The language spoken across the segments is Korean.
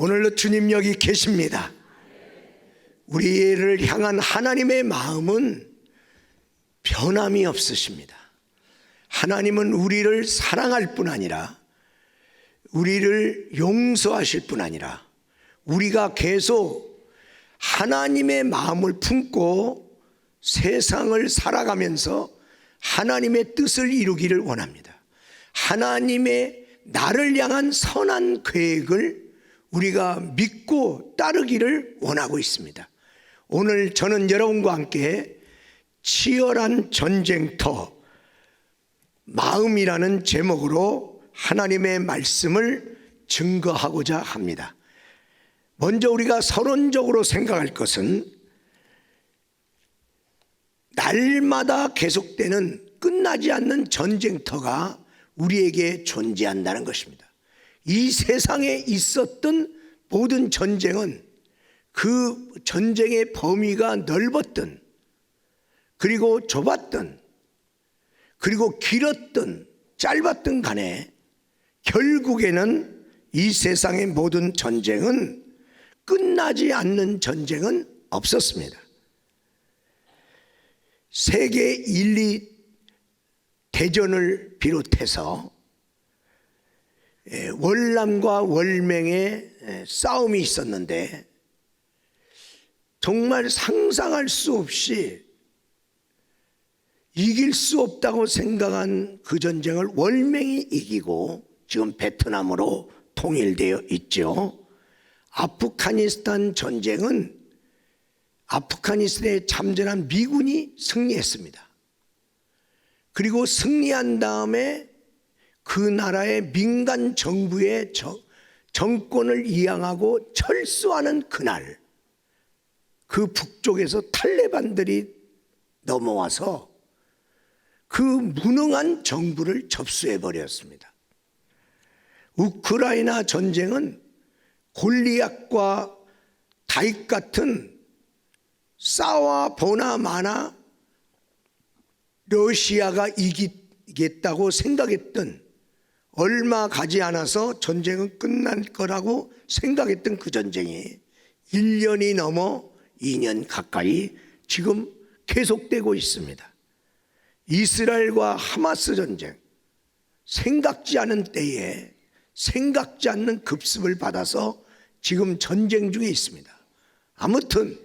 오늘도 주님 여기 계십니다. 우리를 향한 하나님의 마음은 변함이 없으십니다. 하나님은 우리를 사랑할 뿐 아니라 우리를 용서하실 뿐 아니라 우리가 계속 하나님의 마음을 품고 세상을 살아가면서 하나님의 뜻을 이루기를 원합니다. 하나님의 나를 향한 선한 계획을 우리가 믿고 따르기를 원하고 있습니다. 오늘 저는 여러분과 함께 치열한 전쟁터 마음이라는 제목으로 하나님의 말씀을 증거하고자 합니다. 먼저 우리가 서론적으로 생각할 것은 날마다 계속되는 끝나지 않는 전쟁터가 우리에게 존재한다는 것입니다. 이 세상에 있었던 모든 전쟁은 그 전쟁의 범위가 넓었든 그리고 좁았든 그리고 길었든 짧았든 간에 결국에는 이 세상의 모든 전쟁은 끝나지 않는 전쟁은 없었습니다. 세계 1, 2 대전을 비롯해서 월남과 월맹의 싸움이 있었는데 정말 상상할 수 없이 이길 수 없다고 생각한 그 전쟁을 월맹이 이기고 지금 베트남으로 통일되어 있죠. 아프가니스탄 전쟁은 아프가니스탄에 참전한 미군이 승리했습니다. 그리고 승리한 다음에 그 나라의 민간 정부의 정권을 이양하고 철수하는 그날, 그 북쪽에서 탈레반들이 넘어와서 그 무능한 정부를 접수해버렸습니다. 우크라이나 전쟁은 골리앗과 다윗 같은 싸워 보나 마나 러시아가 이기겠다고 생각했던, 얼마 가지 않아서 전쟁은 끝날 거라고 생각했던 그 전쟁이 1년이 넘어 2년 가까이 지금 계속되고 있습니다. 이스라엘과 하마스 전쟁, 생각지 않은 때에 생각지 않는 급습을 받아서 지금 전쟁 중에 있습니다. 아무튼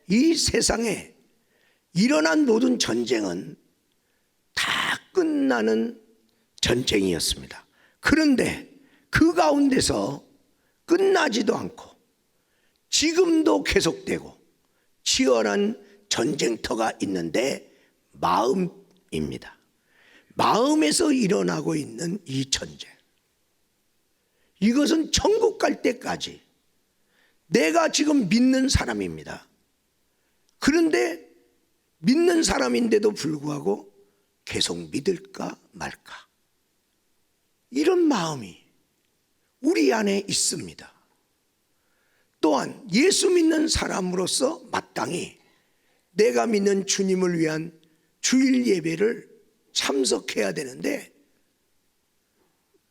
이 세상에 일어난 모든 전쟁은 다 끝나는 전쟁이었습니다. 그런데 그 가운데서 끝나지도 않고 지금도 계속되고 치열한 전쟁터가 있는데 마음입니다. 마음에서 일어나고 있는 이 전쟁, 이것은 천국 갈 때까지 내가 지금 믿는 사람입니다. 그런데 믿는 사람인데도 불구하고 계속 믿을까 말까, 이런 마음이 우리 안에 있습니다. 또한 예수 믿는 사람으로서 마땅히 내가 믿는 주님을 위한 주일 예배를 참석해야 되는데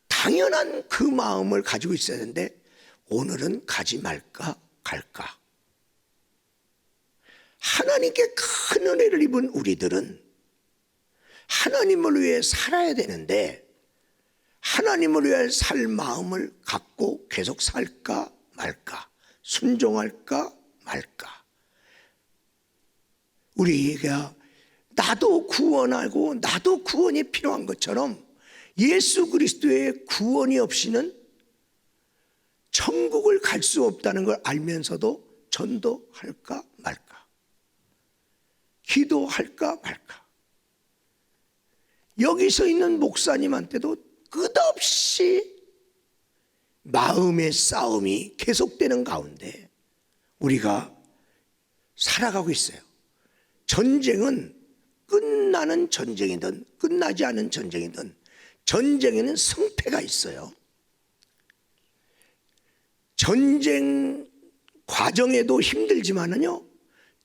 당연한 그 마음을 가지고 있어야 되는데 오늘은 가지 말까 갈까. 하나님께 큰 은혜를 입은 우리들은 하나님을 위해 살아야 되는데 하나님을 위해 살 마음을 갖고 계속 살까 말까, 순종할까 말까. 우리가 나도 구원하고 나도 구원이 필요한 것처럼 예수 그리스도의 구원이 없이는 천국을 갈 수 없다는 걸 알면서도 전도할까 말까, 기도할까 말까. 여기서 있는 목사님한테도 끝없이 마음의 싸움이 계속되는 가운데 우리가 살아가고 있어요. 전쟁은 끝나는 전쟁이든 끝나지 않은 전쟁이든 전쟁에는 승패가 있어요. 전쟁 과정에도 힘들지만은요,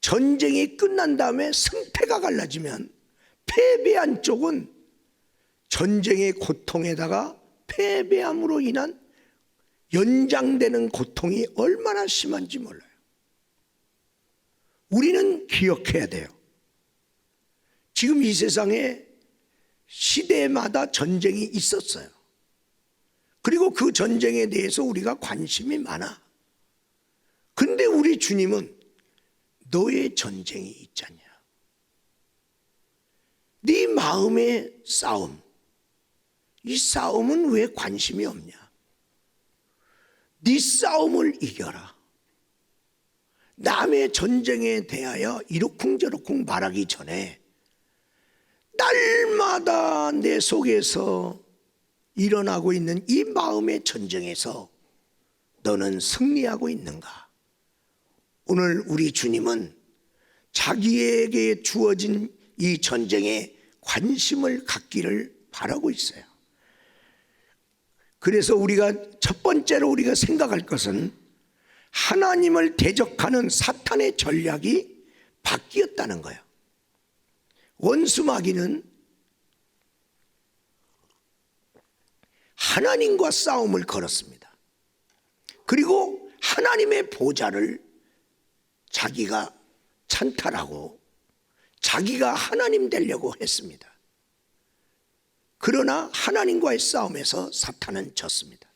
전쟁이 끝난 다음에 승패가 갈라지면 패배한 쪽은 전쟁의 고통에다가 패배함으로 인한 연장되는 고통이 얼마나 심한지 몰라요. 우리는 기억해야 돼요. 지금 이 세상에 시대마다 전쟁이 있었어요. 그리고 그 전쟁에 대해서 우리가 관심이 많아. 근데 우리 주님은 너의 전쟁이 있잖냐. 네 마음의 싸움. 이 싸움은 왜 관심이 없냐. 네 싸움을 이겨라. 남의 전쟁에 대하여 이러쿵저러쿵 말하기 전에 날마다 내 속에서 일어나고 있는 이 마음의 전쟁에서 너는 승리하고 있는가? 오늘 우리 주님은 자기에게 주어진 이 전쟁에 관심을 갖기를 바라고 있어요. 그래서 우리가 첫 번째로 우리가 생각할 것은 하나님을 대적하는 사탄의 전략이 바뀌었다는 거예요. 원수 마귀는 하나님과 싸움을 걸었습니다. 그리고 하나님의 보좌를 자기가 찬탈하고 자기가 하나님 되려고 했습니다. 그러나 하나님과의 싸움에서 사탄은 졌습니다.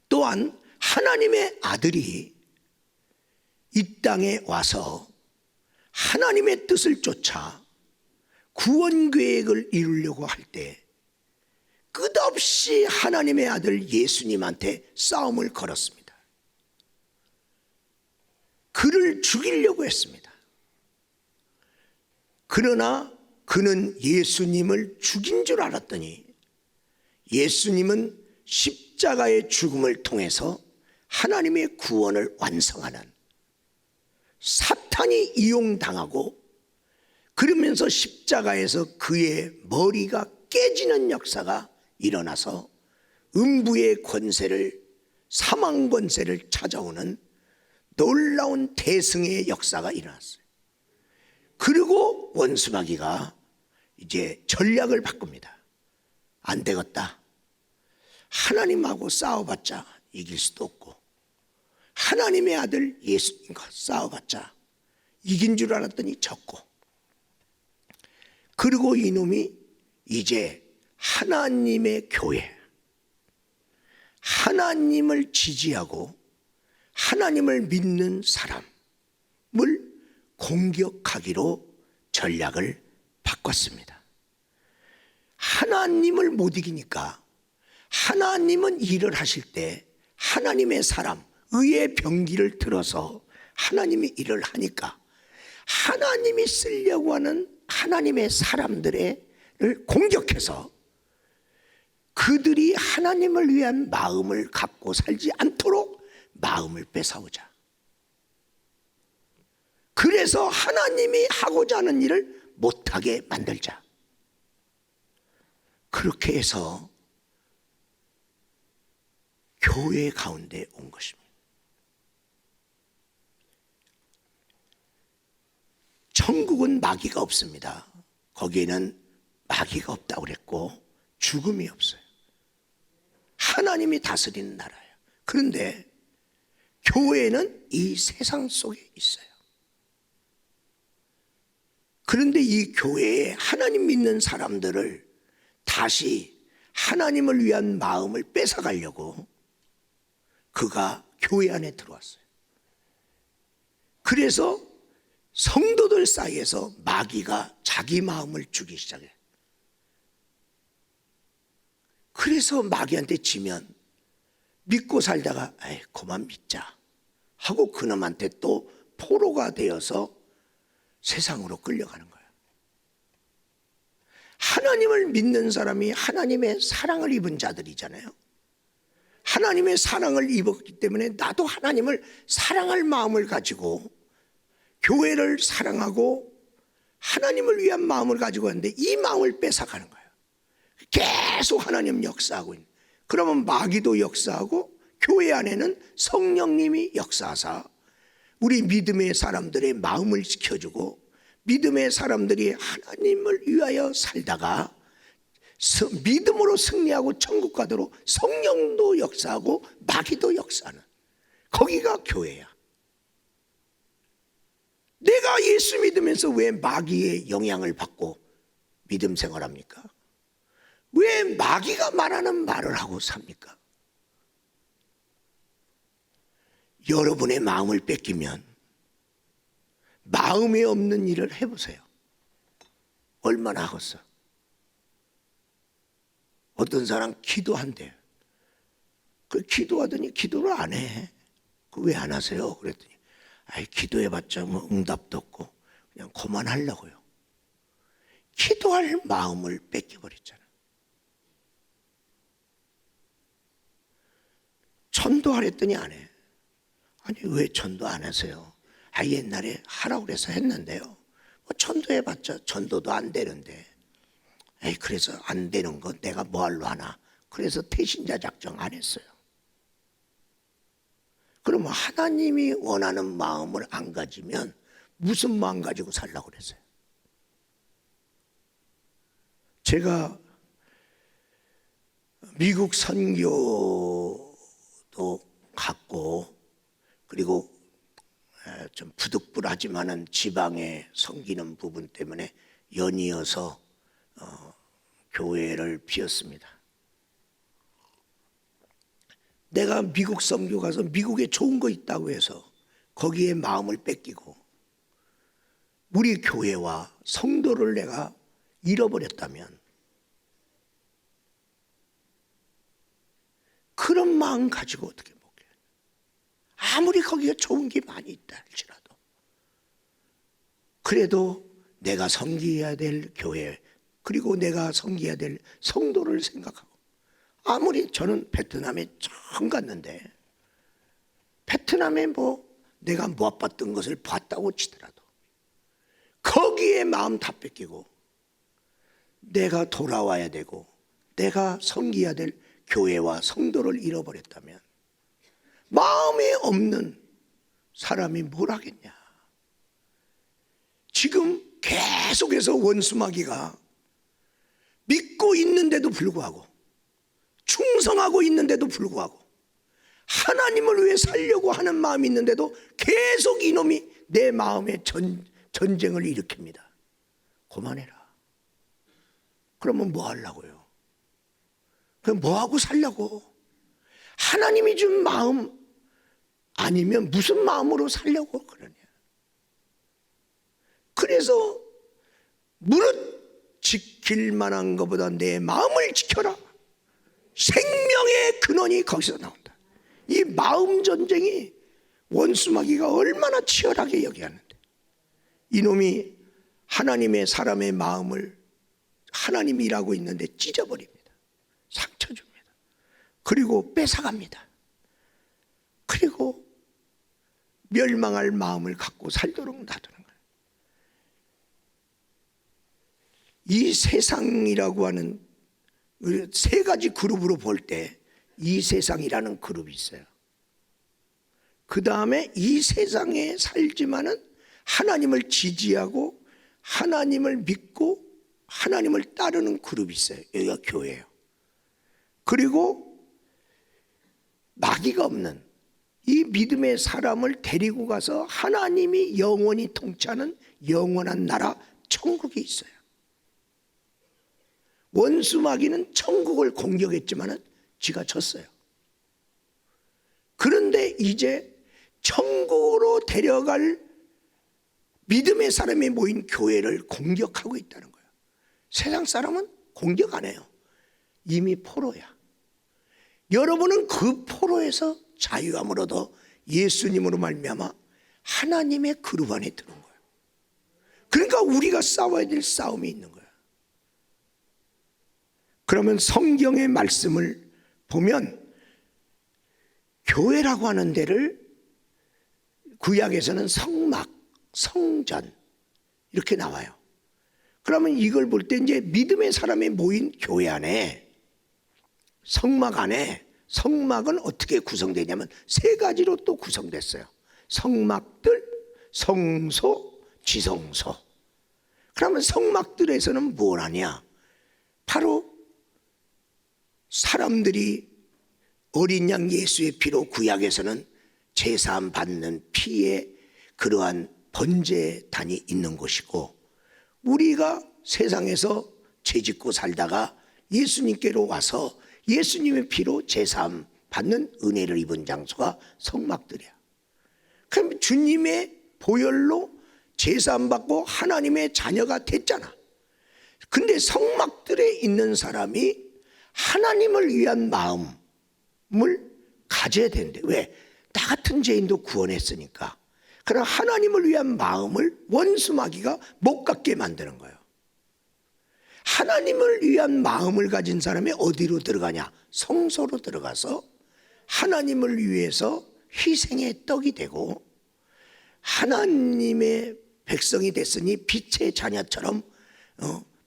또한 하나님의 아들이 이 땅에 와서 하나님의 뜻을 쫓아 구원 계획을 이루려고 할 때 끝없이 하나님의 아들 예수님한테 싸움을 걸었습니다. 그를 죽이려고 했습니다. 그러나 그는 예수님을 죽인 줄 알았더니 예수님은 십자가의 죽음을 통해서 하나님의 구원을 완성하는, 사탄이 이용당하고 그러면서 십자가에서 그의 머리가 깨지는 역사가 일어나서 음부의 권세를, 사망 권세를 찾아오는 놀라운 대승의 역사가 일어났어요. 그리고 원수 마귀가 이제 전략을 바꿉니다. 안 되겠다. 하나님하고 싸워봤자 이길 수도 없고 하나님의 아들 예수님과 싸워봤자 이긴 줄 알았더니 졌고, 그리고 이놈이 이제 하나님의 교회, 하나님을 지지하고 하나님을 믿는 사람을 공격하기로 전략을 바꿨습니다. 하나님을 못 이기니까 하나님은 일을 하실 때 하나님의 사람, 의의 병기를 들어서 하나님이 일을 하니까 하나님이 쓰려고 하는 하나님의 사람들을 공격해서 그들이 하나님을 위한 마음을 갖고 살지 않도록 마음을 뺏어오자. 그래서 하나님이 하고자 하는 일을 못하게 만들자. 그렇게 해서 교회 가운데 온 것입니다. 천국은 마귀가 없습니다. 거기에는 마귀가 없다고 그랬고 죽음이 없어요. 하나님이 다스리는 나라예요. 그런데 교회는 이 세상 속에 있어요. 그런데 이 교회에 하나님 믿는 사람들을 다시 하나님을 위한 마음을 뺏어가려고 그가 교회 안에 들어왔어요. 그래서 성도들 사이에서 마귀가 자기 마음을 주기 시작해요. 그래서 마귀한테 지면 믿고 살다가 에이 그만 믿자 하고 그놈한테 또 포로가 되어서 세상으로 끌려가는 거예요. 하나님을 믿는 사람이 하나님의 사랑을 입은 자들이잖아요. 하나님의 사랑을 입었기 때문에 나도 하나님을 사랑할 마음을 가지고 교회를 사랑하고 하나님을 위한 마음을 가지고 있는데 이 마음을 뺏어가는 거예요. 계속 하나님 역사하고 있는. 그러면 마귀도 역사하고 교회 안에는 성령님이 역사하사 우리 믿음의 사람들의 마음을 지켜주고 믿음의 사람들이 하나님을 위하여 살다가 믿음으로 승리하고 천국 가도록 성령도 역사하고 마귀도 역사하는, 거기가 교회야. 내가 예수 믿으면서 왜 마귀의 영향을 받고 믿음 생활합니까? 왜 마귀가 말하는 말을 하고 삽니까? 여러분의 마음을 뺏기면 마음에 없는 일을 해보세요. 얼마나 하겠어? 어떤 사람 기도한대요. 그 기도하더니 기도를 안 해. 그 왜 안 하세요? 그랬더니 아이, 기도해봤자 뭐 응답도 없고 그냥 그만하려고요. 기도할 마음을 뺏겨버렸잖아. 전도하랬더니 안 해. 아니, 왜 전도 안 하세요? 아, 옛날에 하라고 그래서 했는데요. 뭐 전도해봤자 전도도 안 되는데. 에이, 그래서 안 되는 거 내가 뭐할로 하나. 그래서 태신자 작정 안 했어요. 그러면 하나님이 원하는 마음을 안 가지면 무슨 마음 가지고 살라고 그랬어요? 제가 미국 선교도 갔고, 그리고 좀 부득불하지만은 지방에 섬기는 부분 때문에 연이어서 교회를 비웠습니다. 내가 미국 선교 가서 미국에 좋은 거 있다고 해서 거기에 마음을 뺏기고 우리 교회와 성도를 내가 잃어버렸다면, 그런 마음 가지고 어떻게 먹게? 아무리 거기가 좋은 게 많이 있다 할지라도, 그래도 내가 섬기어야 될 교회, 그리고 내가 섬기어야 될 성도를 생각하고, 아무리 저는 베트남에 처음 갔는데 베트남에 뭐 내가 못 봤던 것을 봤다고 치더라도 거기에 마음 다 뺏기고 내가 돌아와야 되고 내가 섬기어야 될 교회와 성도를 잃어버렸다면 마음에 없는 사람이 뭘 하겠냐. 지금 계속해서 원수마귀가 믿고 있는데도 불구하고, 충성하고 있는데도 불구하고, 하나님을 위해 살려고 하는 마음이 있는데도 계속 이놈이 내 마음에 전쟁을 일으킵니다. 그만해라. 그러면 뭐 하려고요? 그럼 뭐 하고 살려고? 하나님이 준 마음 아니면 무슨 마음으로 살려고 그러냐. 그래서 무릇 지킬 만한 것보다 내 마음을 지켜라. 생명의 근원이 거기서 나온다. 이 마음 전쟁이 원수마귀가 얼마나 치열하게 여기하는데, 이놈이 하나님의 사람의 마음을 하나님이 일하고 있는데 찢어버립니다. 상처 줍니다. 그리고 뺏어갑니다. 그리고 멸망할 마음을 갖고 살도록 놔두는 거예요. 이 세상이라고 하는 세 가지 그룹으로 볼 때 이 세상이라는 그룹이 있어요. 그 다음에 이 세상에 살지만은 하나님을 지지하고 하나님을 믿고 하나님을 따르는 그룹이 있어요. 여기가 교회예요. 그리고 마귀가 없는 이 믿음의 사람을 데리고 가서 하나님이 영원히 통치하는 영원한 나라 천국이 있어요. 원수 마귀는 천국을 공격했지만은 지가 졌어요. 그런데 이제 천국으로 데려갈 믿음의 사람이 모인 교회를 공격하고 있다는 거예요. 세상 사람은 공격 안 해요. 이미 포로야. 여러분은 그 포로에서 자유함을 얻어 예수님으로 말미암아 하나님의 그룹 안에 들어온 거예요. 그러니까 우리가 싸워야 될 싸움이 있는 거예요. 그러면 성경의 말씀을 보면 교회라고 하는 데를 구약에서는 성막, 성전 이렇게 나와요. 그러면 이걸 볼 때 이제 믿음의 사람이 모인 교회 안에, 성막 안에, 성막은 어떻게 구성되냐면 세 가지로 또 구성됐어요. 성막들, 성소, 지성소. 그러면 성막들에서는 뭘 하냐? 바로 사람들이 어린 양 예수의 피로 구약에서는 제사함 받는 피에 그러한 번제단이 있는 곳이고, 우리가 세상에서 죄짓고 살다가 예수님께로 와서 예수님의 피로 제사함 받는 은혜를 입은 장소가 성막들이야. 그럼 주님의 보혈로 제사함 받고 하나님의 자녀가 됐잖아. 근데 성막들에 있는 사람이 하나님을 위한 마음을 가져야 되는데, 왜? 나 같은 죄인도 구원했으니까. 그럼 하나님을 위한 마음을 원수마귀가 못 갖게 만드는 거예요. 하나님을 위한 마음을 가진 사람이 어디로 들어가냐? 성소로 들어가서 하나님을 위해서 희생의 떡이 되고, 하나님의 백성이 됐으니 빛의 자녀처럼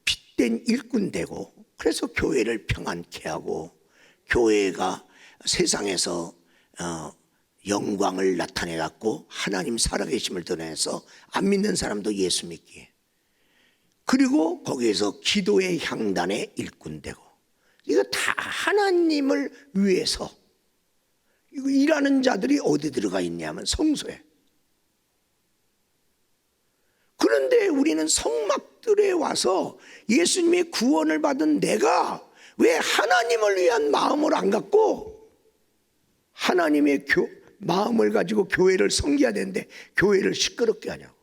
빛된 일꾼 되고, 그래서 교회를 평안케 하고, 교회가 세상에서 영광을 나타내 갖고 하나님 살아계심을 드러내서 안 믿는 사람도 예수 믿기에, 그리고 거기에서 기도의 향단의 일꾼 되고, 이거 다 하나님을 위해서 일하는 자들이 어디 들어가 있냐면 성소에. 그런데 우리는 성막들에 와서 예수님의 구원을 받은 내가 왜 하나님을 위한 마음을 안 갖고 하나님의 마음을 가지고 교회를 섬겨야 되는데 교회를 시끄럽게 하냐고,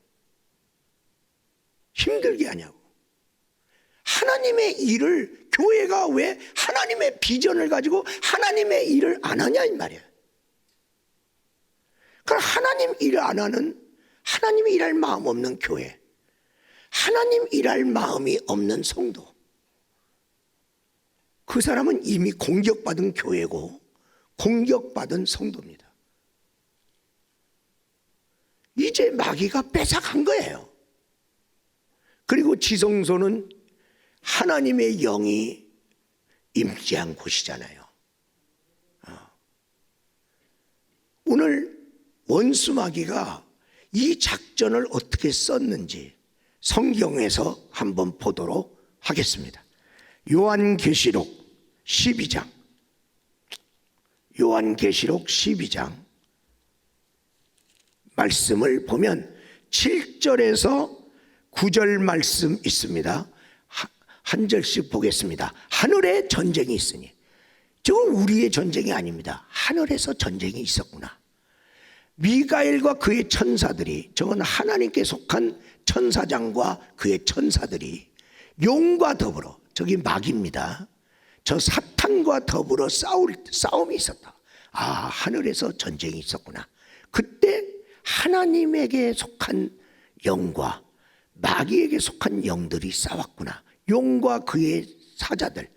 힘들게 하냐고. 하나님의 일을, 교회가 왜 하나님의 비전을 가지고 하나님의 일을 안 하냐 이 말이야. 그럼 하나님 일을 안 하는, 하나님이 일할 마음 없는 교회, 하나님 일할 마음이 없는 성도, 그 사람은 이미 공격받은 교회고 공격받은 성도입니다. 이제 마귀가 뺏어간 거예요. 그리고 지성소는 하나님의 영이 임재한 곳이잖아요. 오늘 원수 마귀가 이 작전을 어떻게 썼는지 성경에서 한번 보도록 하겠습니다. 요한계시록 12장, 요한계시록 12장 말씀을 보면 7절에서 9절 말씀 있습니다. 한 절씩 보겠습니다. 하늘에 전쟁이 있으니, 저건 우리의 전쟁이 아닙니다. 하늘에서 전쟁이 있었구나. 미가엘과 그의 천사들이, 저건 하나님께 속한 천사장과 그의 천사들이 용과 더불어, 저기 마귀입니다. 저 사탄과 더불어 싸움이 있었다. 아, 하늘에서 전쟁이 있었구나. 그때 하나님에게 속한 영과 마귀에게 속한 영들이 싸웠구나. 용과 그의 사자들,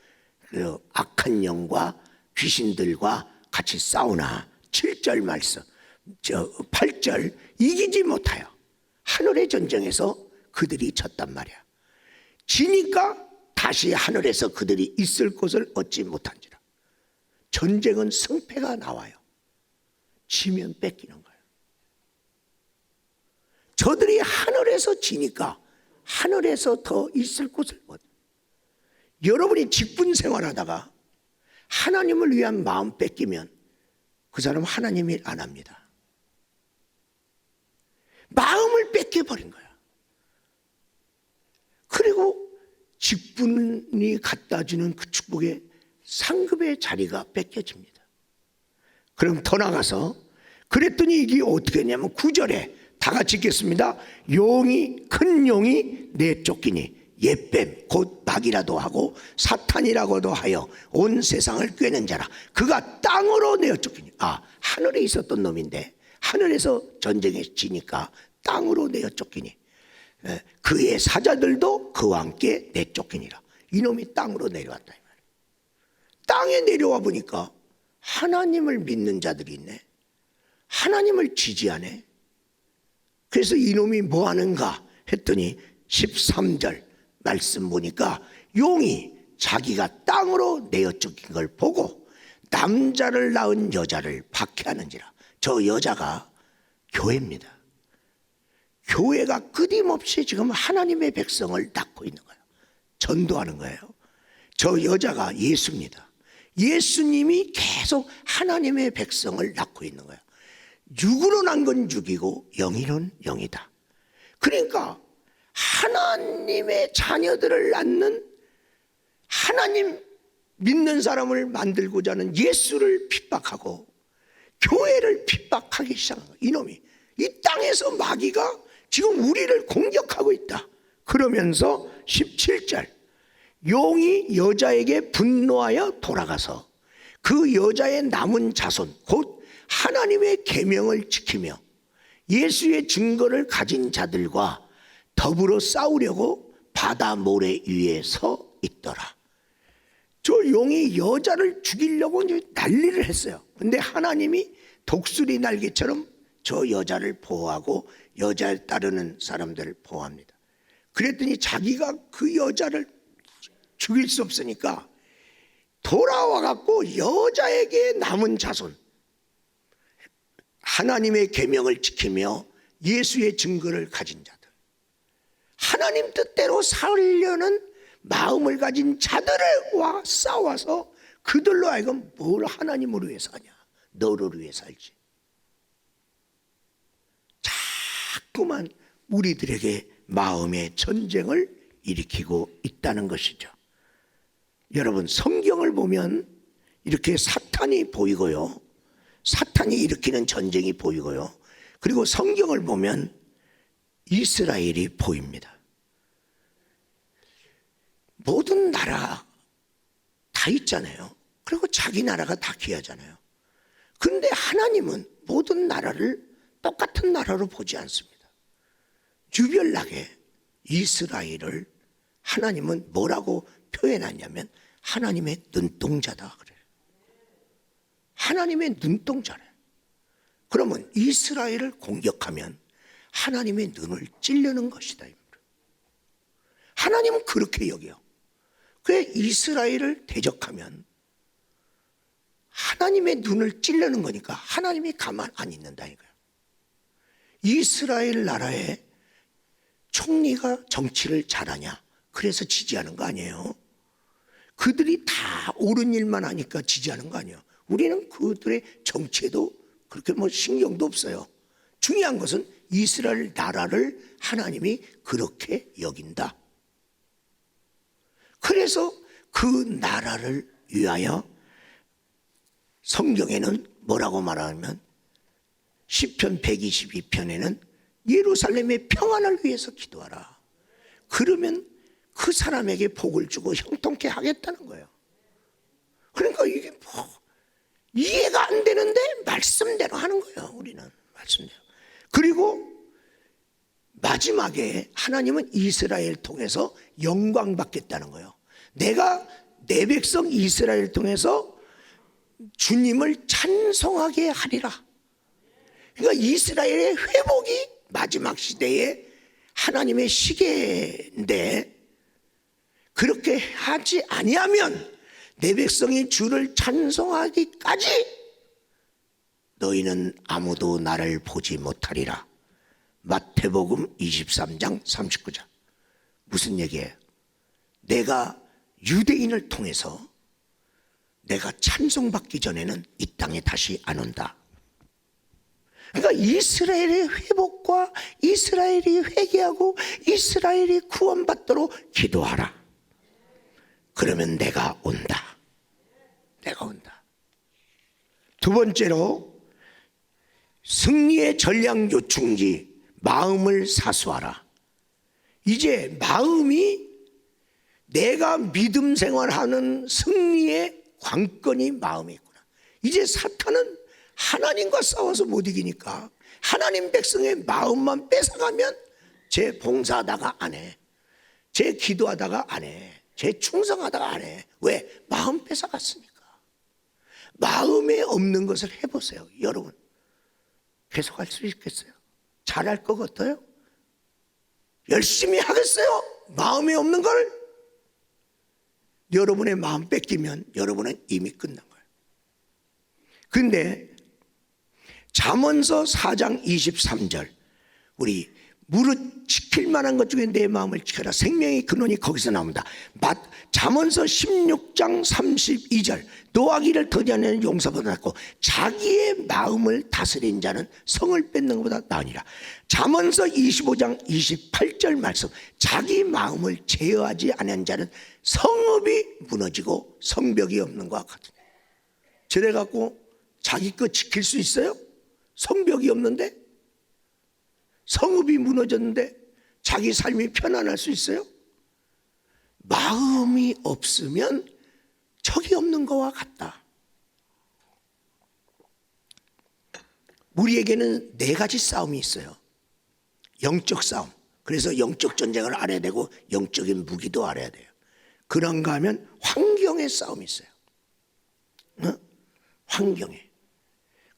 그 악한 영과 귀신들과 같이 싸우나 7절 말씀, 8절 이기지 못하여 하늘의 전쟁에서 그들이 졌단 말이야. 지니까 다시 하늘에서 그들이 있을 곳을 얻지 못한지라. 전쟁은 승패가 나와요. 지면 뺏기는 거예요. 저들이 하늘에서 지니까 하늘에서 더 있을 곳을 얻어. 여러분이 직분 생활하다가 하나님을 위한 마음 뺏기면 그 사람 하나님 일 안 합니다. 마음을 뺏겨버린 거야. 그리고 직분이 갖다 주는 그 축복의 상급의 자리가 뺏겨집니다. 그럼 더 나가서 그랬더니 이게 어떻게 했냐면 9절에 다 같이 읽겠습니다. 큰 용이 내쫓기니 옛뱀 곧 마귀라도 하고 사탄이라고도 하여 온 세상을 꿰는 자라. 그가 땅으로 내어쫓기니, 하늘에 있었던 놈인데 하늘에서 전쟁에 지니까 땅으로 내어쫓기니 그의 사자들도 그와 함께 내쫓기니라. 이놈이 땅으로 내려왔다 이 말이에요. 땅에 내려와 보니까 하나님을 믿는 자들이 있네. 하나님을 지지하네. 그래서 이놈이 뭐 하는가 했더니 13절 말씀 보니까 용이 자기가 땅으로 내어쫓긴 걸 보고 남자를 낳은 여자를 박해하는지라. 저 여자가 교회입니다. 교회가 끊임없이 지금 하나님의 백성을 낳고 있는 거예요. 전도하는 거예요. 저 여자가 예수입니다. 예수님이 계속 하나님의 백성을 낳고 있는 거예요. 육으로 난 건 육이고 영이는 영이다. 그러니까 하나님의 자녀들을 낳는, 하나님 믿는 사람을 만들고자 하는 예수를 핍박하고 교회를 핍박하기 시작한 거예요. 이놈이 이 땅에서 마귀가 지금 우리를 공격하고 있다. 그러면서 17절, 용이 여자에게 분노하여 돌아가서 그 여자의 남은 자손 곧 하나님의 계명을 지키며 예수의 증거를 가진 자들과 더불어 싸우려고 바다 모래 위에 서 있더라. 저 용이 여자를 죽이려고 난리를 했어요. 근데 하나님이 독수리 날개처럼 저 여자를 보호하고 여자를 따르는 사람들을 보호합니다. 그랬더니 자기가 그 여자를 죽일 수 없으니까 돌아와 갖고 여자에게 남은 자손, 하나님의 계명을 지키며 예수의 증거를 가진 자들, 하나님 뜻대로 살려는 마음을 가진 자들과 싸워서 그들로 하여금 뭘 하나님을 위해서 하냐, 너를 위해서 살지. 자꾸만 우리들에게 마음의 전쟁을 일으키고 있다는 것이죠. 여러분, 성경을 보면 이렇게 사탄이 보이고요, 사탄이 일으키는 전쟁이 보이고요, 그리고 성경을 보면 이스라엘이 보입니다. 모든 나라 다 있잖아요. 그리고 자기 나라가 다 귀하잖아요. 그런데 하나님은 모든 나라를 똑같은 나라로 보지 않습니다. 유별나게 이스라엘을 하나님은 뭐라고 표현하냐면 하나님의 눈동자다 그래요. 하나님의 눈동자래. 그러면 이스라엘을 공격하면 하나님의 눈을 찌르는 것이다. 하나님은 그렇게 여겨요. 그래 이스라엘을 대적하면 하나님의 눈을 찌르는 거니까 하나님이 가만 안 있는다니까요. 이스라엘 나라의 총리가 정치를 잘하냐, 그래서 지지하는 거 아니에요. 그들이 다 옳은 일만 하니까 지지하는 거 아니에요. 우리는 그들의 정치에도 그렇게 신경도 없어요. 중요한 것은 이스라엘 나라를 하나님이 그렇게 여긴다. 그래서 그 나라를 위하여 성경에는 뭐라고 말하면 시편 122편에는 예루살렘의 평안을 위해서 기도하라. 그러면 그 사람에게 복을 주고 형통케 하겠다는 거예요. 그러니까 이게 이해가 안 되는데 말씀대로 하는 거예요. 우리는 말씀대로. 그리고 마지막에 하나님은 이스라엘 통해서 영광 받겠다는 거예요. 내가 내 백성 이스라엘 통해서 주님을 찬송하게 하리라. 그러니까 이스라엘의 회복이 마지막 시대에 하나님의 시계인데, 그렇게 하지 아니하면 내 백성이 주를 찬송하기까지 너희는 아무도 나를 보지 못하리라. 마태복음 23장 39절. 무슨 얘기예요? 내가 유대인을 통해서 내가 찬송받기 전에는 이 땅에 다시 안 온다. 그러니까 이스라엘의 회복과 이스라엘이 회개하고 이스라엘이 구원받도록 기도하라. 그러면 내가 온다. 내가 온다. 두 번째로, 승리의 전략 요충지 마음을 사수하라. 이제 마음이 내가 믿음 생활하는 승리의 관건이 마음에 있구나. 이제 사탄은 하나님과 싸워서 못 이기니까 하나님 백성의 마음만 뺏어가면 제 봉사하다가 안 해, 제 기도하다가 안 해, 제 충성하다가 안 해. 왜? 마음 뺏어갔으니까. 마음에 없는 것을 해보세요. 여러분 계속 할 수 있겠어요? 잘할 것 같아요? 열심히 하겠어요? 마음에 없는 걸? 여러분의 마음 뺏기면 여러분은 이미 끝난 거예요. 근데 잠언서 4장 23절, 우리 무릇 지킬 만한 것 중에 내 마음을 지켜라. 생명의 근원이 거기서 나옵니다. 잠언서 16장 32절 노하기를 더디하는 용사보다 낫고 자기의 마음을 다스린 자는 성을 뺏는 것보다 나으니라. 잠언서 25장 28절 말씀 자기 마음을 제어하지 않은 자는 성읍이 무너지고 성벽이 없는 것과 같으니. 저래갖고 자기 것 지킬 수 있어요? 성벽이 없는데? 성읍이 무너졌는데 자기 삶이 편안할 수 있어요? 마음이 없으면 적이 없는 것과 같다. 우리에게는 네 가지 싸움이 있어요. 영적 싸움. 그래서 영적 전쟁을 알아야 되고 영적인 무기도 알아야 돼요. 그런가 하면 환경의 싸움이 있어요. 환경에.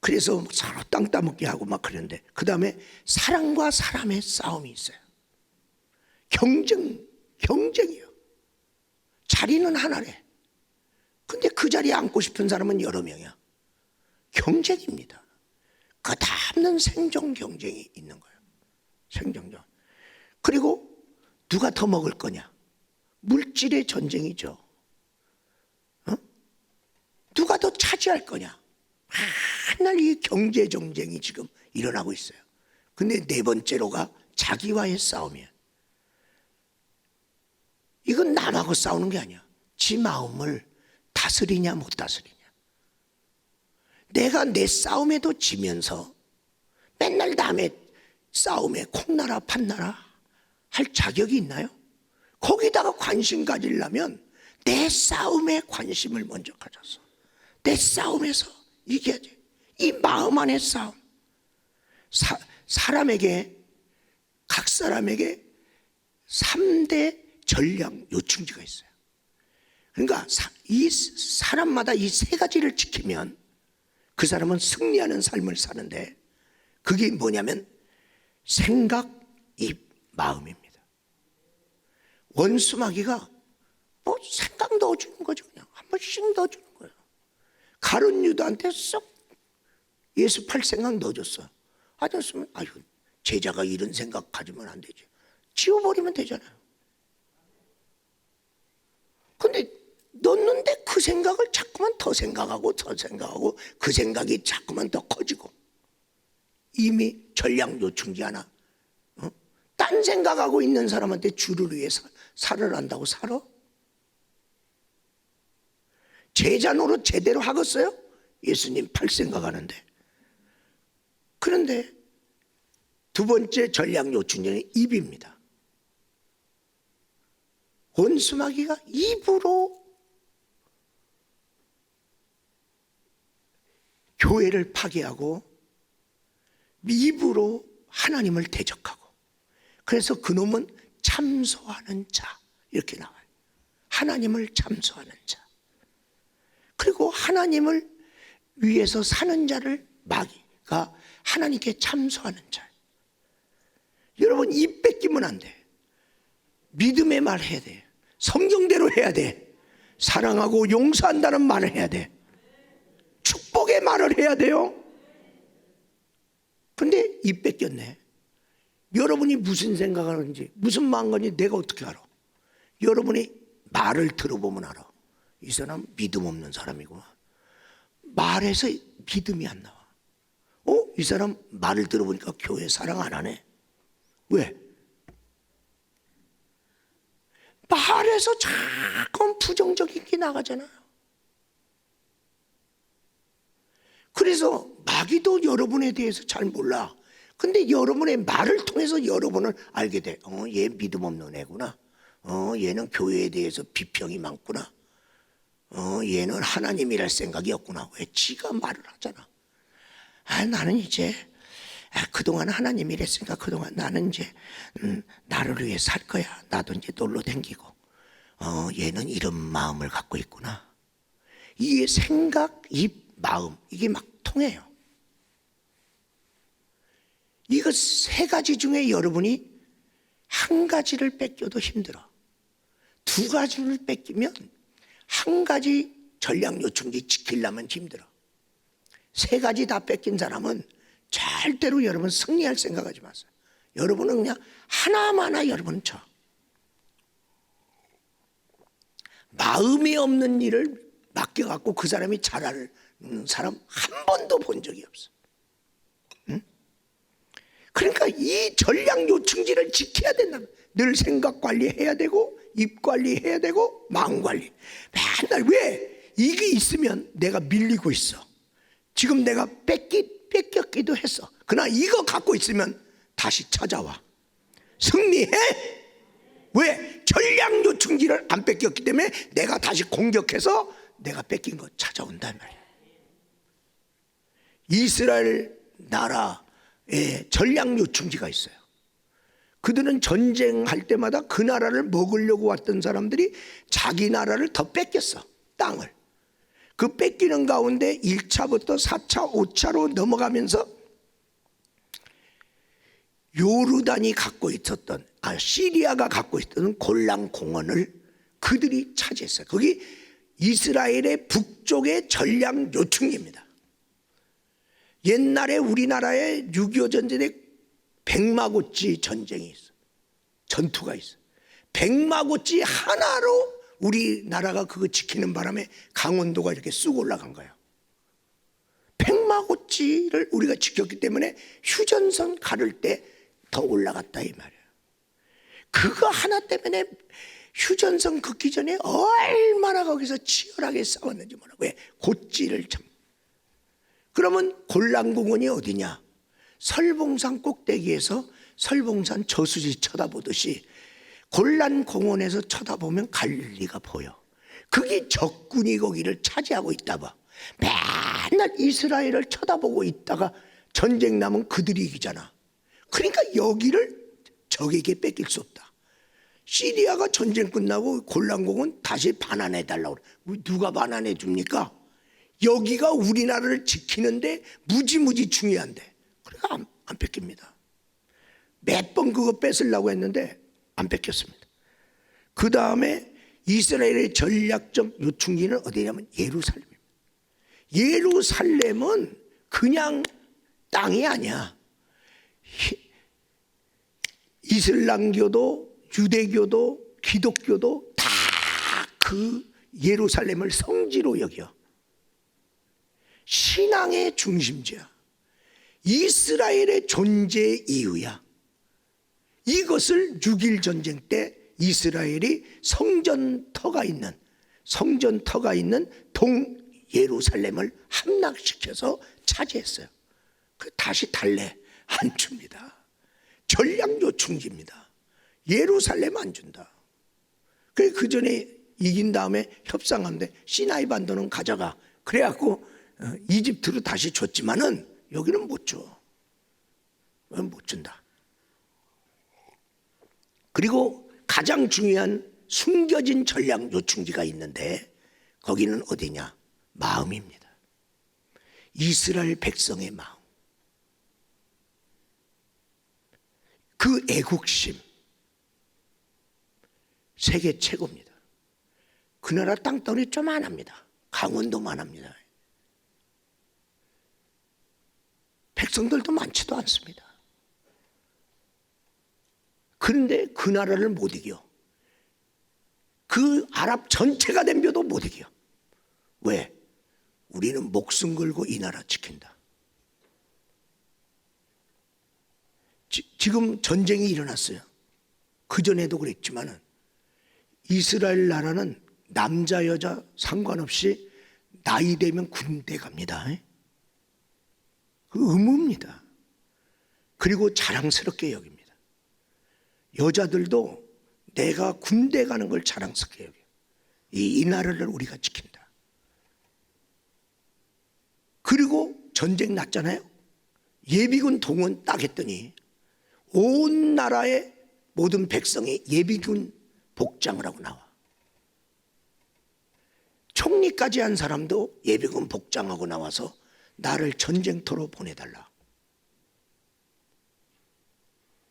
그래서 서로 땅 따먹게 하고 막 그러는데, 그 다음에 사랑과 사람의 싸움이 있어요. 경쟁이요. 자리는 하나래. 근데 그 자리에 앉고 싶은 사람은 여러 명이야. 경쟁입니다. 끝없는 생존 경쟁이 있는 거예요. 생존경. 그리고 누가 더 먹을 거냐? 물질의 전쟁이죠. 누가 더 차지할 거냐? 맨날 이 경제 전쟁이 지금 일어나고 있어요. 근데 네 번째로가 자기와의 싸움이에요. 이건 남하고 싸우는 게 아니야. 지 마음을 다스리냐 못 다스리냐. 내가 내 싸움에도 지면서 맨날 남의 싸움에 콩나라 판나라 할 자격이 있나요? 거기다가 관심 가지려면 내 싸움에 관심을 먼저 가져서 내 싸움에서 이겨야지. 이 마음 안의 싸움. 사람에게, 각 사람에게 3대 전략 요충지가 있어요. 그러니까 이 사람마다 이 세 가지를 지키면 그 사람은 승리하는 삶을 사는데, 그게 뭐냐면 생각, 입, 마음입니다. 원수마귀가 뭐 생각 넣어주는 거죠. 그냥 한 번씩 넣어주는 거예요. 가룟 유다한테 쏙 예수 팔 생각 넣어줬어. 아니었으면 아유 제자가 이런 생각 가지면 안 되지. 지워버리면 되잖아요. 근데 넣는데 그 생각을 자꾸만 더 생각하고 더 생각하고 그 생각이 자꾸만 더 커지고, 이미 전략 요충지 하나. 딴 생각하고 있는 사람한테 주를 위해서 살아난다고 살아? 제자 노릇 제대로 하겠어요? 예수님 팔 생각하는데. 그런데 두 번째 전략 요충지는 입입니다. 원수마귀가 입으로 교회를 파괴하고 입으로 하나님을 대적하고, 그래서 그놈은 참소하는 자 이렇게 나와요. 하나님을 참소하는 자. 그리고 하나님을 위해서 사는 자를 마귀가 하나님께 참소하는 자. 여러분 입 뺏기면 안 돼. 믿음의 말 해야 돼. 성경대로 해야 돼. 사랑하고 용서한다는 말을 해야 돼. 축복의 말을 해야 돼요. 근데 입 뺏겼네. 여러분이 무슨 생각하는지 무슨 마음인지 내가 어떻게 알아? 여러분이 말을 들어보면 알아. 이 사람 믿음 없는 사람이구나. 말에서 믿음이 안 나와. 이 사람 말을 들어보니까 교회 사랑 안 하네. 왜? 말에서 자꾸 부정적인 게 나가잖아요. 그래서 마귀도 여러분에 대해서 잘 몰라. 근데 여러분의 말을 통해서 여러분을 알게 돼. 얘 믿음 없는 애구나. 얘는 교회에 대해서 비평이 많구나. 얘는 하나님이랄 생각이 없구나. 왜? 지가 말을 하잖아. 나는 이제 그동안 하나님이 이랬으니까 그동안 나는 이제 나를 위해 살 거야. 나도 이제 놀러 댕기고 얘는 이런 마음을 갖고 있구나. 이 생각, 입, 마음 이게 막 통해요. 이거 세 가지 중에 여러분이 한 가지를 뺏겨도 힘들어. 두 가지를 뺏기면 한 가지 전략 요충지 지키려면 힘들어. 세 가지 다 뺏긴 사람은 절대로 여러분 승리할 생각하지 마세요. 여러분은 그냥 하나하나 여러분은 쳐. 마음이 없는 일을 맡겨갖고 그 사람이 잘하는 사람 한 번도 본 적이 없어. 응? 그러니까 이 전략 요충지를 지켜야 된다. 늘 생각 관리해야 되고, 입 관리해야 되고, 마음 관리. 맨날 왜? 이게 있으면 내가 밀리고 있어. 지금 내가 뺏겼기도 했어. 그러나 이거 갖고 있으면 다시 찾아와. 승리해. 왜? 전략 요충지를 안 뺏겼기 때문에 내가 다시 공격해서 내가 뺏긴 거 찾아온단 말이야. 이스라엘 나라에 전략 요충지가 있어요. 그들은 전쟁할 때마다 그 나라를 먹으려고 왔던 사람들이 자기 나라를 더 뺏겼어. 땅을. 그 뺏기는 가운데 1차부터 4차, 5차로 넘어가면서 요르단이 갖고 있었던, 시리아가 갖고 있던 골란 공원을 그들이 차지했어요. 거기 이스라엘의 북쪽의 전략 요충지입니다. 옛날에 우리나라에 6.25 전쟁에 백마고치 전쟁이 있어. 전투가 있어. 백마고치 하나로 우리나라가 그거 지키는 바람에 강원도가 이렇게 쑥 올라간 거예요. 백마고치를 우리가 지켰기 때문에 휴전선 가를 때 더 올라갔다 이 말이에요. 그거 하나 때문에 휴전선 긋기 전에 얼마나 거기서 치열하게 싸웠는지 몰라. 왜? 고찌를 참. 그러면 골란공원이 어디냐? 설봉산 꼭대기에서 설봉산 저수지 쳐다보듯이 골란공원에서 쳐다보면 갈릴리가 보여. 그게 적군이 거기를 차지하고 있다 봐. 맨날 이스라엘을 쳐다보고 있다가 전쟁 나면 그들이 이기잖아. 그러니까 여기를 적에게 뺏길 수 없다. 시리아가 전쟁 끝나고 골란공원 다시 반환해 달라고 그래. 누가 반환해 줍니까? 여기가 우리나라를 지키는데 무지무지 중요한데. 그러니까 안 뺏깁니다. 몇 번 그거 뺏으려고 했는데 안 뺏겼습니다. 그 다음에 이스라엘의 전략적 요충지는 어디냐면 예루살렘입니다. 예루살렘은 그냥 땅이 아니야. 이슬람교도 유대교도 기독교도 다 그 예루살렘을 성지로 여겨. 신앙의 중심지야. 이스라엘의 존재 이유야. 이것을 6.1 전쟁 때 이스라엘이 성전터가 있는 동 예루살렘을 함락시켜서 차지했어요. 다시 달래 안 줍니다. 전략 요충지입니다. 예루살렘 안 준다. 그 전에 이긴 다음에 협상하는데 시나이 반도는 가져가. 그래갖고 이집트로 다시 줬지만은 여기는 못 줘. 못 준다. 그리고 가장 중요한 숨겨진 전략 요충지가 있는데 거기는 어디냐? 마음입니다. 이스라엘 백성의 마음. 그 애국심 세계 최고입니다. 그 나라 땅덩이 좀 안 합니다. 강원도만 합니다. 백성들도 많지도 않습니다. 그런데 그 나라를 못 이겨. 그 아랍 전체가 덤벼도 못 이겨. 왜? 우리는 목숨 걸고 이 나라 지킨다. 지금 전쟁이 일어났어요. 그전에도 그랬지만은 이스라엘 나라는 남자 여자 상관없이 나이 되면 군대 갑니다. 그 의무입니다. 그리고 자랑스럽게 여깁니다. 여자들도 내가 군대 가는 걸 자랑스럽게 여겨요. 이 나라를 우리가 지킨다. 그리고 전쟁 났잖아요. 예비군 동원 딱 했더니 온 나라의 모든 백성이 예비군 복장을 하고 나와. 총리까지 한 사람도 예비군 복장하고 나와서 나를 전쟁터로 보내달라.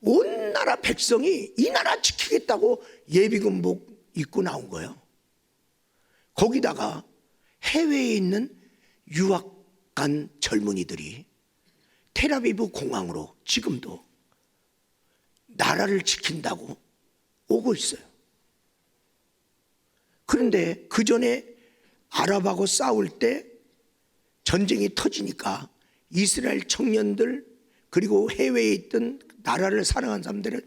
온 나라 백성이 이 나라 지키겠다고 예비군복 입고 나온 거예요. 거기다가 해외에 있는 유학 간 젊은이들이 텔아비브 공항으로 지금도 나라를 지킨다고 오고 있어요. 그런데 그 전에 아랍하고 싸울 때 전쟁이 터지니까 이스라엘 청년들 그리고 해외에 있던 나라를 사랑하는 사람들은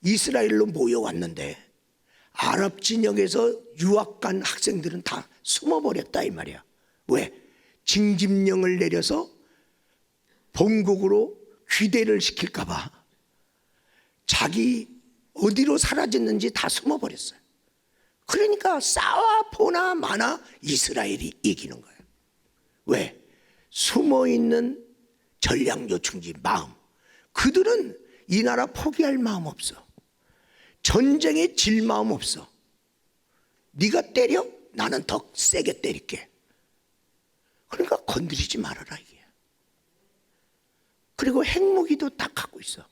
이스라엘로 모여왔는데 아랍 진영에서 유학 간 학생들은 다 숨어버렸다 이 말이야. 왜? 징집령을 내려서 본국으로 귀대를 시킬까 봐 자기 어디로 사라졌는지 다 숨어버렸어요. 그러니까 싸워 보나 마나 이스라엘이 이기는 거예요. 왜? 숨어있는 전략요충지 마음. 그들은 이 나라 포기할 마음 없어. 전쟁에 질 마음 없어. 네가 때려? 나는 더 세게 때릴게. 그러니까 건드리지 말아라 이게. 그리고 핵무기도 다 갖고 있어.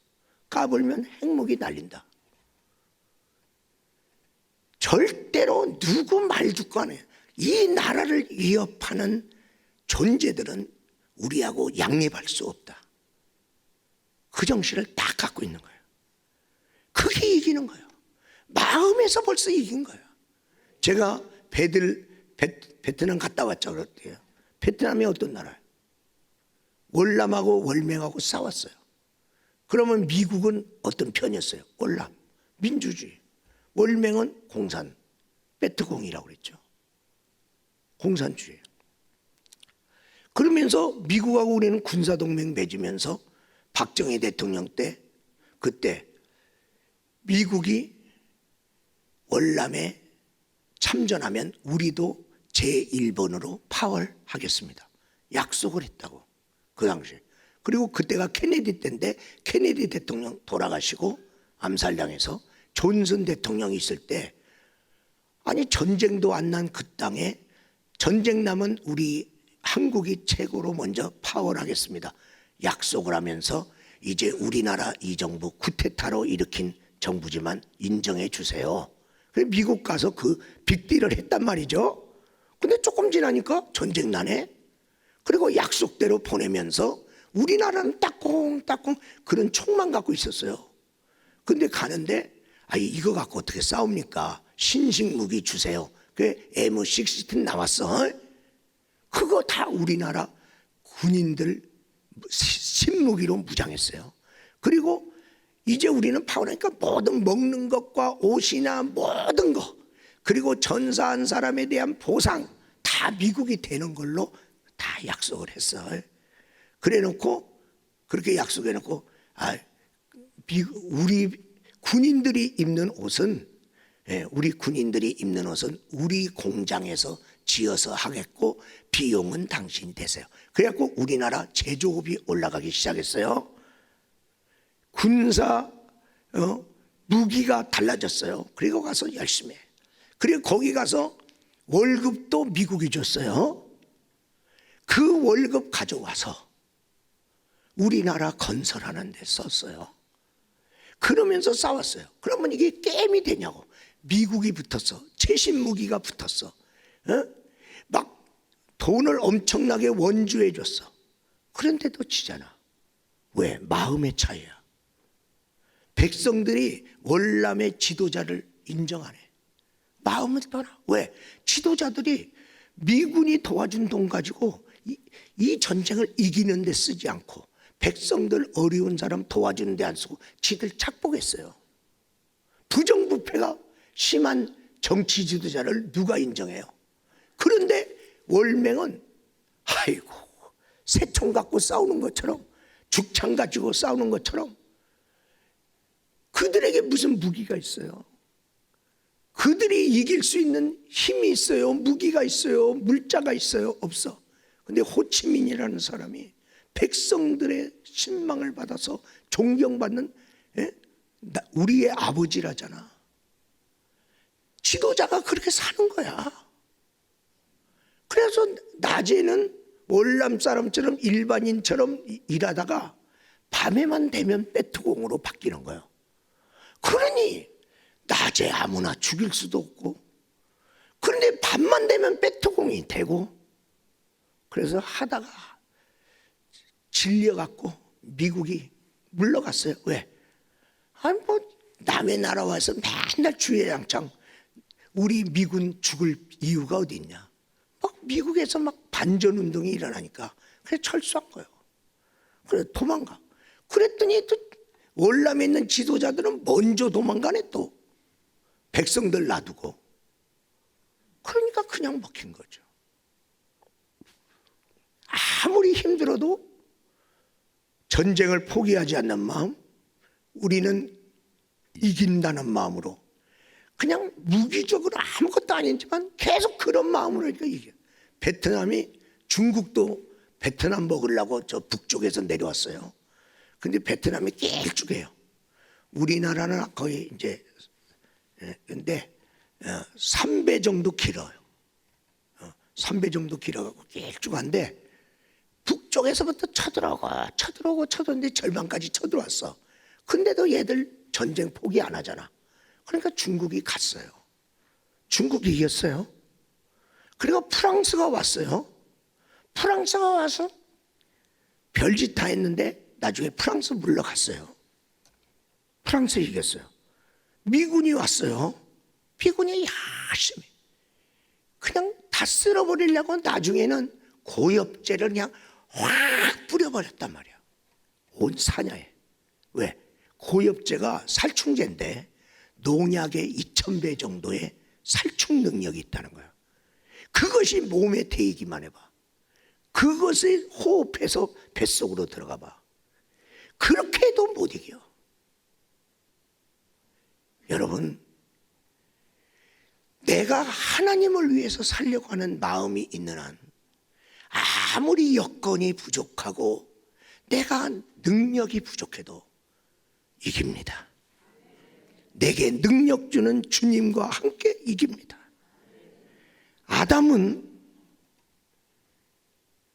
까불면 핵무기 날린다. 절대로 누구 말 듣고 안 해. 이 나라를 위협하는 존재들은 우리하고 양립할 수 없다. 그 정신을 다 갖고 있는 거예요. 그게 이기는 거예요. 마음에서 벌써 이긴 거예요. 제가 베트남 갔다 왔죠. 그랬대요. 베트남이 어떤 나라예요? 월남하고 월맹하고 싸웠어요. 그러면 미국은 어떤 편이었어요? 월남, 민주주의. 월맹은 공산, 베트공이라고 그랬죠. 공산주의. 그러면서 미국하고 우리는 군사동맹 맺으면서 박정희 대통령 때 그때 미국이 월남에 참전하면 우리도 제1번으로 파월하겠습니다. 약속을 했다고 그 당시에. 그리고 그때가 케네디 때인데 케네디 대통령 돌아가시고 암살당해서 존슨 대통령이 있을 때 아니 전쟁도 안 난 그 땅에 전쟁 나면 우리 한국이 최고로 먼저 파월하겠습니다. 약속을 하면서 이제 우리나라 이 정부 쿠데타로 일으킨 정부지만 인정해 주세요. 그래서 미국 가서 그 빅딜을 했단 말이죠. 근데 조금 지나니까 전쟁 나네. 그리고 약속대로 보내면서 우리나라는 따콩따콩 그런 총만 갖고 있었어요. 근데 가는데 이거 갖고 어떻게 싸웁니까? 신식 무기 주세요. 그 M16 나왔어. 그거 다 우리나라 군인들 신무기로 무장했어요. 그리고 이제 우리는 파워라니까 모든 먹는 것과 옷이나 모든 거 그리고 전사한 사람에 대한 보상 다 미국이 되는 걸로 다 약속을 했어. 그래 놓고 그렇게 약속해 놓고 우리 군인들이 입는 옷은 우리 군인들이 입는 옷은 우리 공장에서 지어서 하겠고 비용은 당신이 대세요. 그래갖고 우리나라 제조업이 올라가기 시작했어요. 군사 무기가 달라졌어요. 그리고 가서 열심히 해. 그리고 거기 가서 월급도 미국이 줬어요. 그 월급 가져와서 우리나라 건설하는 데 썼어요. 그러면서 싸웠어요. 그러면 이게 게임이 되냐고. 미국이 붙었어. 최신 무기가 붙었어. 막 돈을 엄청나게 원주해 줬어. 그런데도 지잖아. 왜? 마음의 차이야. 백성들이 월남의 지도자를 인정 안 해. 마음은 떠나. 왜? 지도자들이 미군이 도와준 돈 가지고 이 전쟁을 이기는 데 쓰지 않고 백성들 어려운 사람 도와주는 데 안 쓰고 지들 착복했어요. 부정부패가 심한 정치 지도자를 누가 인정해요? 그런데 월맹은 아이고 새총 갖고 싸우는 것처럼 죽창 가지고 싸우는 것처럼 그들에게 무슨 무기가 있어요? 그들이 이길 수 있는 힘이 있어요? 무기가 있어요? 물자가 있어요? 없어. 근데 호치민이라는 사람이 백성들의 신망을 받아서 존경받는 우리의 아버지라잖아. 지도자가 그렇게 사는 거야. 그래서 낮에는 월남 사람처럼 일반인처럼 일하다가 밤에만 되면 배트공으로 바뀌는 거예요. 그러니 낮에 아무나 죽일 수도 없고 그런데 밤만 되면 배트공이 되고 그래서 하다가 질려갖고 미국이 물러갔어요. 왜? 아니 뭐 남의 나라 와서 맨날 주야장창 우리 미군 죽을 이유가 어디 있냐. 막 미국에서 막 반전운동이 일어나니까 그래 철수한 거예요. 그래 도망가. 그랬더니 또 월남에 있는 지도자들은 먼저 도망가네. 또 백성들 놔두고. 그러니까 그냥 먹힌 거죠. 아무리 힘들어도 전쟁을 포기하지 않는 마음, 우리는 이긴다는 마음으로 그냥 무기적으로 아무것도 아니지만 계속 그런 마음으로 이겨. 베트남이, 중국도 베트남 먹으려고 저 북쪽에서 내려왔어요. 근데 베트남이 길쭉해요. 우리나라는 거의 이제 근데 3배 정도 길어요. 3배 정도 길어가고 길쭉한데 북쪽에서부터 쳐들어오는데 절반까지 쳐들어왔어. 근데도 얘들 전쟁 포기 안 하잖아. 그러니까 중국이 갔어요. 중국이 이겼어요. 그리고 프랑스가 왔어요. 프랑스가 와서 별짓 다 했는데 나중에 프랑스 물러갔어요. 프랑스 이겼어요. 미군이 왔어요. 미군이 열심히 그냥 다 쓸어버리려고 나중에는 고엽제를 그냥 확 뿌려버렸단 말이야. 온 사냐에. 왜? 고엽제가 살충제인데 농약의 2000배 정도의 살충 능력이 있다는 거야. 그것이 몸에 대기만 해봐. 그것을 호흡해서 뱃속으로 들어가 봐. 그렇게 해도 못 이겨. 여러분, 내가 하나님을 위해서 살려고 하는 마음이 있는 한 아무리 여건이 부족하고 내가 능력이 부족해도 이깁니다. 내게 능력 주는 주님과 함께 이깁니다. 아담은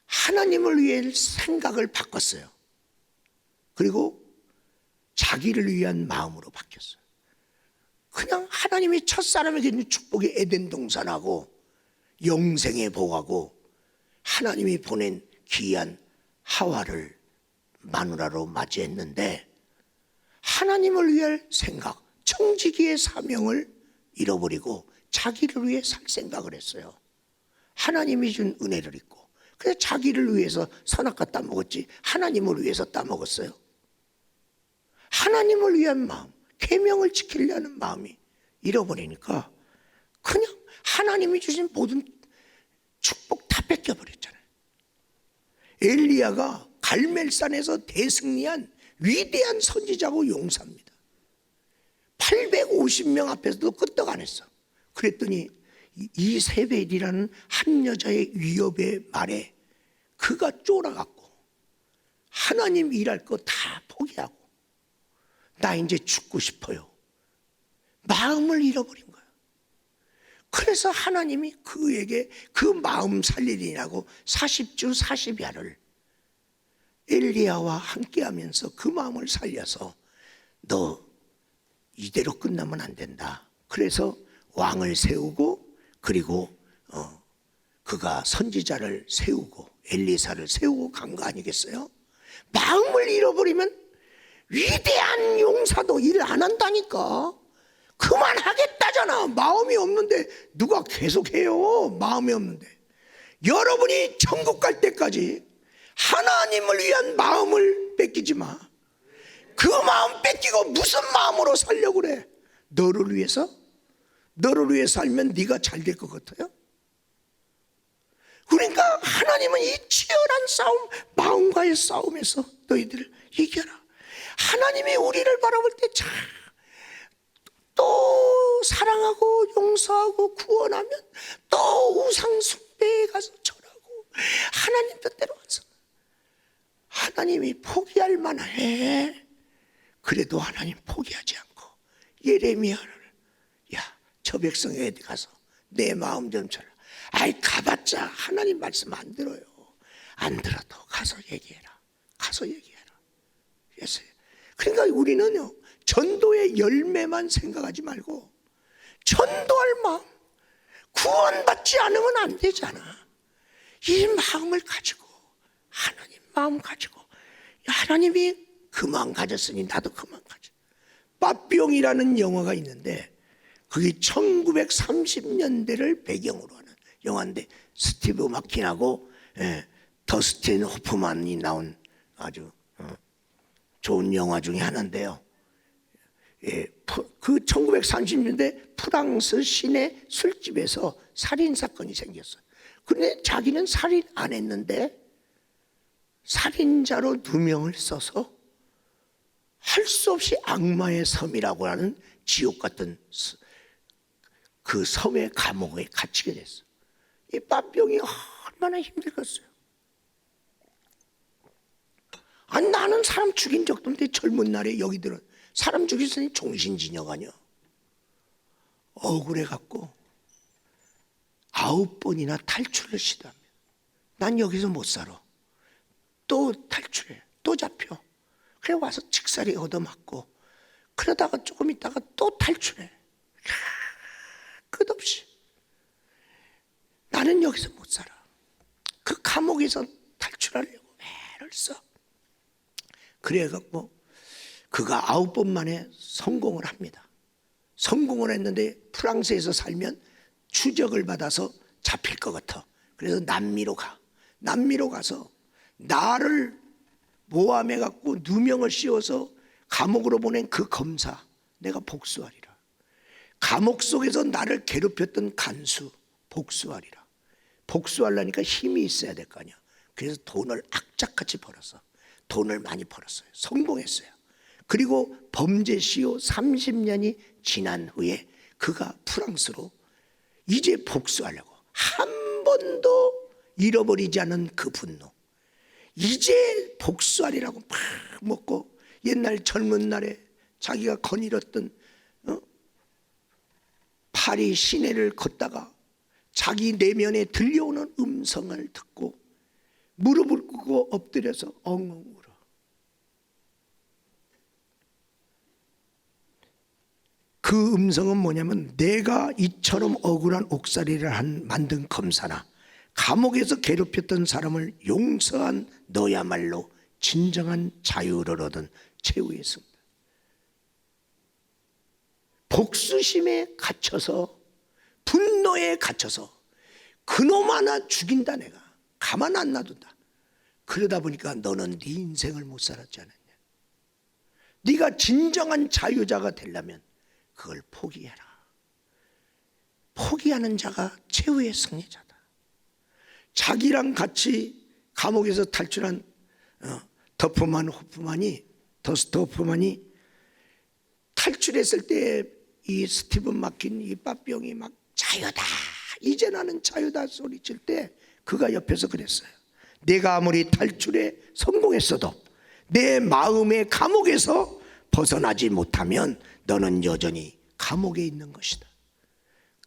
하나님을 위해 생각을 바꿨어요. 그리고 자기를 위한 마음으로 바뀌었어요. 그냥 하나님이 첫사람에게 있는 축복의 에덴 동산하고 영생의 복하고 하나님이 보낸 귀한 하와를 마누라로 맞이했는데 하나님을 위할 생각, 청지기의 사명을 잃어버리고 자기를 위해 살 생각을 했어요. 하나님이 준 은혜를 잊고. 그래서 자기를 위해서 선악과 따먹었지 하나님을 위해서 따먹었어요. 하나님을 위한 마음, 계명을 지키려는 마음이 잃어버리니까 그냥 하나님이 주신 모든 축복 다 뺏겨버렸잖아요. 엘리야가 갈멜산에서 대승리한 위대한 선지자고 용사입니다. 850명 앞에서도 끄떡 안 했어. 그랬더니 이세벨이라는 한 여자의 위협의 말에 그가 쫄아갖고 하나님 일할 거 다 포기하고 나 이제 죽고 싶어요. 마음을 잃어버린 거예요. 그래서 하나님이 그에게 그 마음 살리리라고 40주 40야를 엘리야와 함께하면서 그 마음을 살려서 너 이대로 끝나면 안 된다. 그래서 왕을 세우고 그리고 그가 선지자를 세우고 엘리사를 세우고 간 거 아니겠어요? 마음을 잃어버리면 위대한 용사도 일 안 한다니까. 그만하겠다잖아. 마음이 없는데 누가 계속해요. 마음이 없는데. 여러분이 천국 갈 때까지 하나님을 위한 마음을 뺏기지 마. 그 마음 뺏기고 무슨 마음으로 살려고 그래? 너를 위해서? 너를 위해 살면 네가 잘 될 것 같아요? 그러니까 하나님은 이 치열한 싸움, 마음과의 싸움에서 너희들을 이겨라. 하나님이 우리를 바라볼 때 참 또 사랑하고 용서하고 구원하면 또 우상 숭배에 가서 절하고 하나님 뜻대로 와서 하나님이 포기할 만해. 그래도 하나님 포기하지 않고 예레미야를 야, 저 백성에 가서 내 마음 좀 쳐라. 아이 가봤자 하나님 말씀 안 들어요. 안 들어도 가서 얘기해라. 가서 얘기해라. 그러니까 우리는요 전도의 열매만 생각하지 말고 전도할 마음, 구원받지 않으면 안 되잖아. 이 마음을 가지고 하나님 마음 가지고 하나님이 그 마음 가졌으니 나도 그 마음 가져. 빠삐용이라는 영화가 있는데 그게 1930년대를 배경으로 하는 영화인데 스티브 마킨하고 더스틴 호프만이 나온 아주 좋은 영화 중에 하나인데요. 그 1930년대 프랑스 시내 술집에서 살인 사건이 생겼어요. 그런데 자기는 살인 안 했는데 살인자로 누명을 써서 할 수 없이 악마의 섬이라고 하는 지옥 같은 그 섬의 감옥에 갇히게 됐어요. 이 빠병이 얼마나 힘들겠어요. 아니, 나는 사람 죽인 적도 없는데 젊은 날에 여기들은 사람 죽였으니 종신징역 아니야. 억울해갖고 9번이나 탈출을 시도합니다. 난 여기서 못 살아. 또 탈출해. 또 잡혀. 그래 와서 직살이 얻어맞고 그러다가 조금 있다가 또 탈출해. 끝없이. 나는 여기서 못 살아. 그 감옥에서 탈출하려고 애를 써. 그래갖고 그가 9번 만에 성공을 합니다. 성공을 했는데 프랑스에서 살면 추적을 받아서 잡힐 것 같아. 그래서 남미로 가. 남미로 가서 나를 모함해갖고 누명을 씌워서 감옥으로 보낸 그 검사 내가 복수하리라. 감옥 속에서 나를 괴롭혔던 간수 복수하리라. 복수하려니까 힘이 있어야 될 거 아니야. 그래서 돈을 악착같이 벌어서 돈을 많이 벌었어요. 성공했어요. 그리고 범죄 시효 30년이 지난 후에 그가 프랑스로 이제 복수하려고 한 번도 잃어버리지 않은 그 분노, 이제 복수하리라고 막 먹고 옛날 젊은 날에 자기가 거닐었던 파리 시내를 걷다가 자기 내면에 들려오는 음성을 듣고 무릎을 꿇고 엎드려서 엉엉 울어. 그 음성은 뭐냐면 내가 이처럼 억울한 옥살이를 만든 검사나 감옥에서 괴롭혔던 사람을 용서한 너야말로 진정한 자유를 얻은 최후의 승리. 복수심에 갇혀서 분노에 갇혀서 그놈 하나 죽인다. 내가 가만 안 놔둔다. 그러다 보니까 너는 네 인생을 못 살았지 않았냐. 네가 진정한 자유자가 되려면 그걸 포기해라. 포기하는 자가 최후의 승리자다. 자기랑 같이 감옥에서 탈출한 더스트 호프만이 탈출했을 때 이 스티븐 마킨 이 빠병이 막 자유다, 이제 나는 자유다 소리칠 때 그가 옆에서 그랬어요. 내가 아무리 탈출에 성공했어도 내 마음의 감옥에서 벗어나지 못하면 너는 여전히 감옥에 있는 것이다.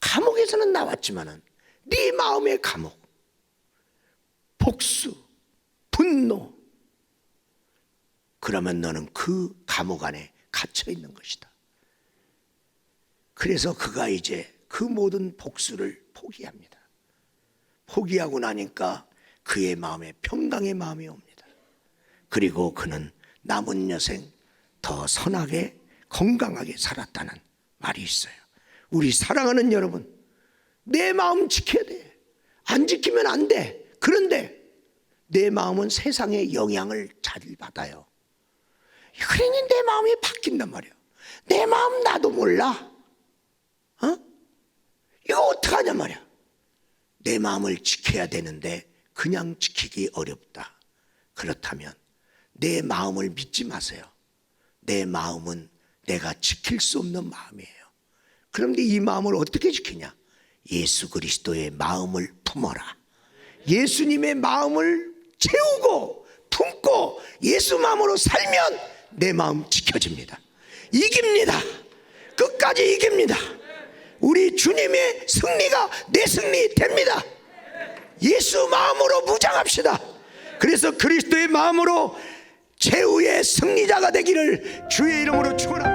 감옥에서는 나왔지만은 네 마음의 감옥, 복수, 분노, 그러면 너는 그 감옥 안에 갇혀 있는 것이다. 그래서 그가 이제 그 모든 복수를 포기합니다. 포기하고 나니까 그의 마음에 평강의 마음이 옵니다. 그리고 그는 남은 여생 더 선하게 건강하게 살았다는 말이 있어요. 우리 사랑하는 여러분, 내 마음 지켜야 돼. 안 지키면 안 돼. 그런데 내 마음은 세상의 영향을 잘 받아요. 그러니 내 마음이 바뀐단 말이야. 내 마음 나도 몰라. 이거 어떡하냐 말이야. 내 마음을 지켜야 되는데 그냥 지키기 어렵다. 그렇다면 내 마음을 믿지 마세요. 내 마음은 내가 지킬 수 없는 마음이에요. 그런데 이 마음을 어떻게 지키냐? 예수 그리스도의 마음을 품어라. 예수님의 마음을 채우고 품고 예수 마음으로 살면 내 마음 지켜집니다. 이깁니다. 끝까지 이깁니다. 우리 주님의 승리가 내 승리 됩니다. 예수 마음으로 무장합시다. 그래서 그리스도의 마음으로 최후의 승리자가 되기를 주의 이름으로 축원합니다.